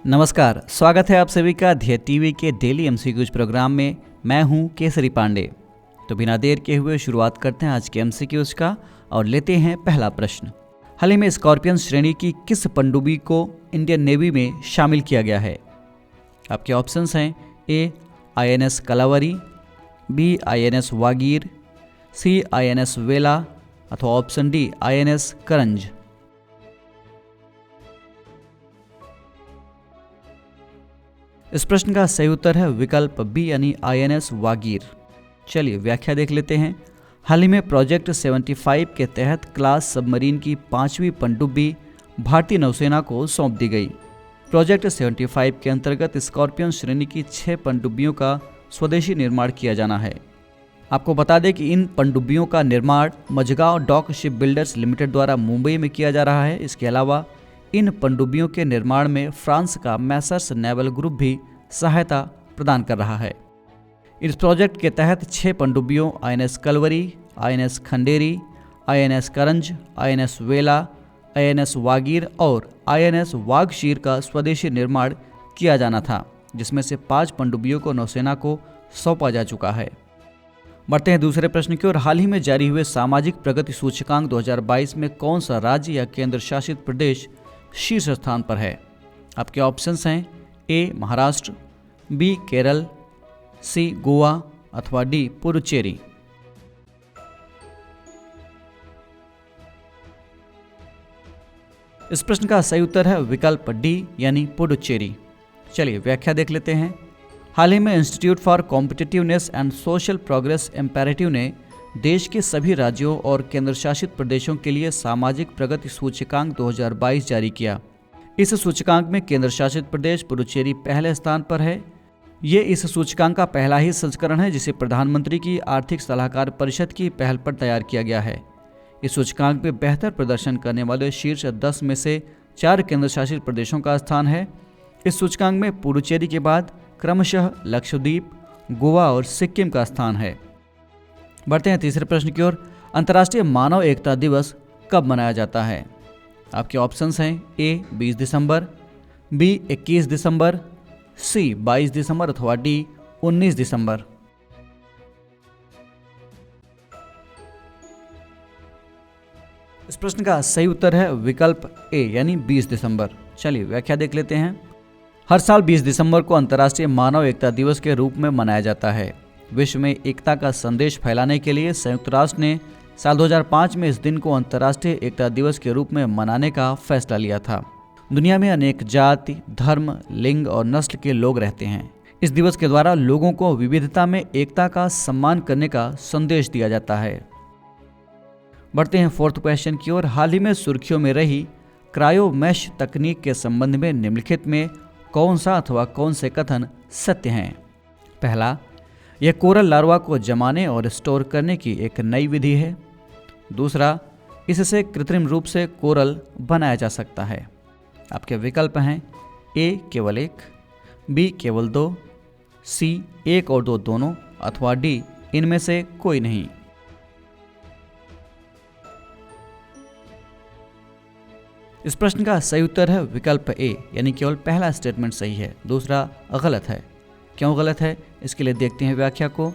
नमस्कार, स्वागत है आप सभी का ध्येय टीवी के डेली एमसीक्यूज प्रोग्राम में। मैं हूं केसरी पांडे। तो बिना देर के हुए शुरुआत करते हैं आज के एमसीक्यूज का और लेते हैं पहला प्रश्न। हाल ही में स्कॉर्पियन श्रेणी की किस पनडुब्बी को इंडियन नेवी में शामिल किया गया है? आपके ऑप्शंस हैं A INS Kalvari, B INS Vagir, C INS Vela अथवा ऑप्शन डी INS करंज। इस प्रश्न का सही उत्तर है विकल्प बी यानी INS वागीर। चलिए व्याख्या देख लेते हैं। हाल ही में प्रोजेक्ट 75 के तहत क्लास सबमरीन की 5वीं पनडुब्बी भारतीय नौसेना को सौंप दी गई। प्रोजेक्ट 75 के अंतर्गत स्कॉर्पियन श्रेणी की 6 पनडुब्बियों का स्वदेशी निर्माण किया जाना है। आपको बता दें कि इन पनडुब्बियों का निर्माण Mazagon dock ship builders limited द्वारा मुंबई में किया जा रहा है। इसके अलावा इन पनडुब्बियों के निर्माण में फ्रांस का मैसर्स नेवल ग्रुप भी सहायता प्रदान कर रहा है। इस प्रोजेक्ट के तहत 6 पनडुब्बियों INS Kalvari, INS Khanderi, INS करंज, INS वेला, INS वागीर और INS वागशीर का स्वदेशी निर्माण किया जाना था, जिसमें से 5 पनडुब्बियों को नौसेना को सौंपा जा चुका है। बढ़ते हैं दूसरे प्रश्न की ओर। हाल ही में जारी हुए सामाजिक प्रगति सूचकांक 2022 में कौन सा राज्य या केंद्र शासित प्रदेश शीर्ष स्थान पर है? आपके ऑप्शंस हैं ए महाराष्ट्र, बी केरल, सी गोवा अथवा डी पुडुचेरी। इस प्रश्न का सही उत्तर है विकल्प डी यानी पुडुचेरी। चलिए व्याख्या देख लेते हैं। हाल ही में institute for competitiveness and social progress imperative ने देश के सभी राज्यों और केंद्र शासित प्रदेशों के लिए सामाजिक प्रगति सूचकांक 2022 जारी किया। इस सूचकांक में केंद्र शासित प्रदेश पुडुचेरी पहले स्थान पर है। ये इस सूचकांक का पहला ही संस्करण है जिसे प्रधानमंत्री की आर्थिक सलाहकार परिषद की पहल पर तैयार किया गया है। इस सूचकांक में बेहतर प्रदर्शन करने वाले शीर्ष 10 में से 4 केंद्र शासित प्रदेशों का स्थान है। इस सूचकांक में पुडुचेरी के बाद क्रमशः लक्षद्वीप, गोवा और सिक्किम का स्थान है। बढ़ते हैं तीसरे प्रश्न की ओर। अंतर्राष्ट्रीय मानव एकता दिवस कब मनाया जाता है? आपके ऑप्शंस हैं ए 20 दिसंबर, बी 21 दिसंबर, सी 22 दिसंबर अथवा डी 19 दिसंबर। इस प्रश्न का सही उत्तर है विकल्प ए यानी 20 दिसंबर। चलिए व्याख्या देख लेते हैं। हर साल 20 दिसंबर को अंतर्राष्ट्रीय मानव एकता दिवस के रूप में मनाया जाता है। विश्व में एकता का संदेश फैलाने के लिए संयुक्त राष्ट्र ने साल 2005 में इस दिन को अंतर्राष्ट्रीय एकता दिवस के रूप में मनाने का फैसला लिया था। दुनिया में अनेक जाति, धर्म, लिंग और नस्ल के लोग रहते हैं। इस दिवस के द्वारा लोगों को विविधता में एकता का सम्मान करने का संदेश दिया जाता है। बढ़ते हैं फोर्थ क्वेश्चन की ओर। हाल ही में सुर्खियों में रही क्रायोमैश तकनीक के संबंध में निम्नलिखित में कौन सा अथवा कौन से कथन सत्य हैं? पहला, यह कोरल लार्वा को जमाने और स्टोर करने की एक नई विधि है। दूसरा, इससे कृत्रिम रूप से कोरल बनाया जा सकता है। आपके विकल्प हैं ए केवल 1, बी केवल 2, सी 1 और 2 दोनों अथवा डी इनमें से कोई नहीं। इस प्रश्न का सही उत्तर है विकल्प ए यानी केवल पहला स्टेटमेंट सही है, दूसरा गलत है। क्यों गलत है, इसके लिए देखते हैं व्याख्या को।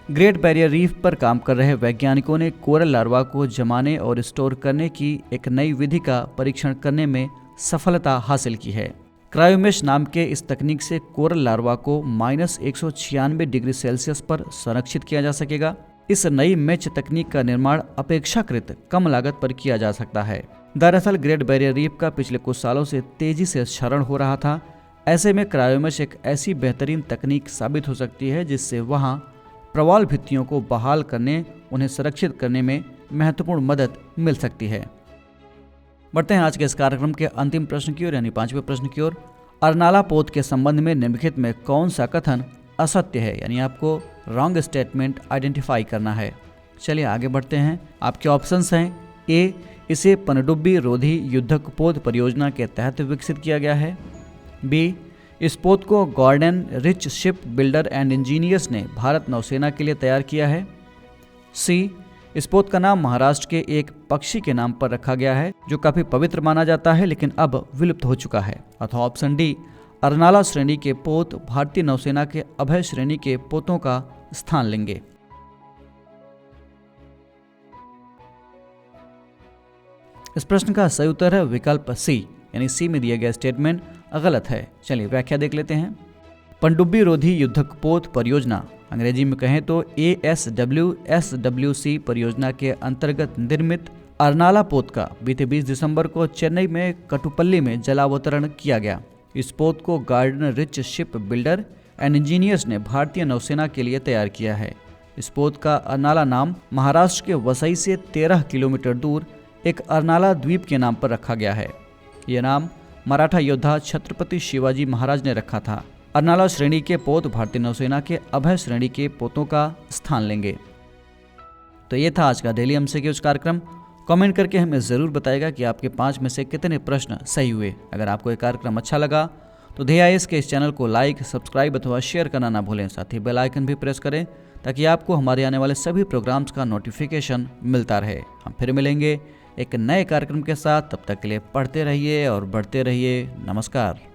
ग्रेट बैरियर रीफ पर काम कर रहे वैज्ञानिकों ने कोरल लार्वा को जमाने और स्टोर करने की एक नई विधि का परीक्षण करने में सफलता हासिल की है। क्रायोमेश नाम के इस तकनीक से कोरल लार्वा को -196 डिग्री सेल्सियस पर संरक्षित किया जा सकेगा। इस नई मैच तकनीक का निर्माण अपेक्षाकृत कम लागत पर किया जा सकता है। दरअसल ग्रेट बैरियर रीफ का पिछले कुछ सालों से तेजी से क्षरण हो रहा था। ऐसे में क्रायोमेश एक ऐसी बेहतरीन तकनीक साबित हो सकती है जिससे वहां प्रवाल भित्तियों को बहाल करने, उन्हें सुरक्षित करने में महत्वपूर्ण मदद मिल सकती है। बढ़ते हैं आज के इस कार्यक्रम के अंतिम प्रश्न की ओर यानी 5वें प्रश्न की ओर। अरनाला पोत के संबंध में निम्नलिखित में कौन सा कथन असत्य है? यानी आपको रॉन्ग स्टेटमेंट आइडेंटिफाई करना है। चलिए आगे बढ़ते हैं। आपके ऑप्शंस हैं ए, इसे पनडुब्बी रोधी युद्धक पोत परियोजना के तहत विकसित किया गया है। बी, इस पोत को Garden Reach ship builder and engineers ने भारत नौसेना के लिए तैयार किया है। सी, इस पोत का नाम महाराष्ट्र के एक पक्षी के नाम पर रखा गया है जो काफी पवित्र माना जाता है लेकिन अब विलुप्त हो चुका है। अथवा ऑप्शन डी, अर्नाला श्रेणी के पोत भारतीय नौसेना के अभय श्रेणी के पोतों का स्थान लेंगे। इस प्रश्न का सही उत्तर है विकल्प सी, यानी सी में दिया गया स्टेटमेंट गलत है। चलिए व्याख्या देख लेते हैं। पनडुब्बी रोधी युद्धक पोत परियोजना, अंग्रेजी में कहें तो ASWSWC परियोजना के अंतर्गत निर्मित अर्नाला पोत का बीते 20 दिसंबर को चेन्नई में कटुपल्ली में जलावतरण किया गया। इस पोत को Garden Reach ship builder and engineers ने भारतीय नौसेना के लिए तैयार किया है। इस पोत का अर्नाला नाम महाराष्ट्र के वसई से 13 किलोमीटर दूर एक अर्नाला द्वीप के नाम पर रखा गया है। यह नाम मराठा योद्धा छत्रपति शिवाजी महाराज ने रखा था। अर्नाला श्रेणी के पोत भारतीय नौसेना के अभय श्रेणी के पोतों का स्थान लेंगे। तो ये था आज का डेली एमसीक्यूज कार्यक्रम। कमेंट करके हमें ज़रूर बताएगा कि आपके 5 में से कितने प्रश्न सही हुए। अगर आपको ये कार्यक्रम अच्छा लगा तो DIS के इस चैनल को लाइक, सब्सक्राइब अथवा शेयर करना ना भूलें। साथ ही बेल आइकन भी प्रेस करें ताकि आपको हमारे आने वाले सभी प्रोग्राम्स का नोटिफिकेशन मिलता रहे। हम फिर मिलेंगे एक नए कार्यक्रम के साथ। तब तक के लिए पढ़ते रहिए और बढ़ते रहिए। नमस्कार।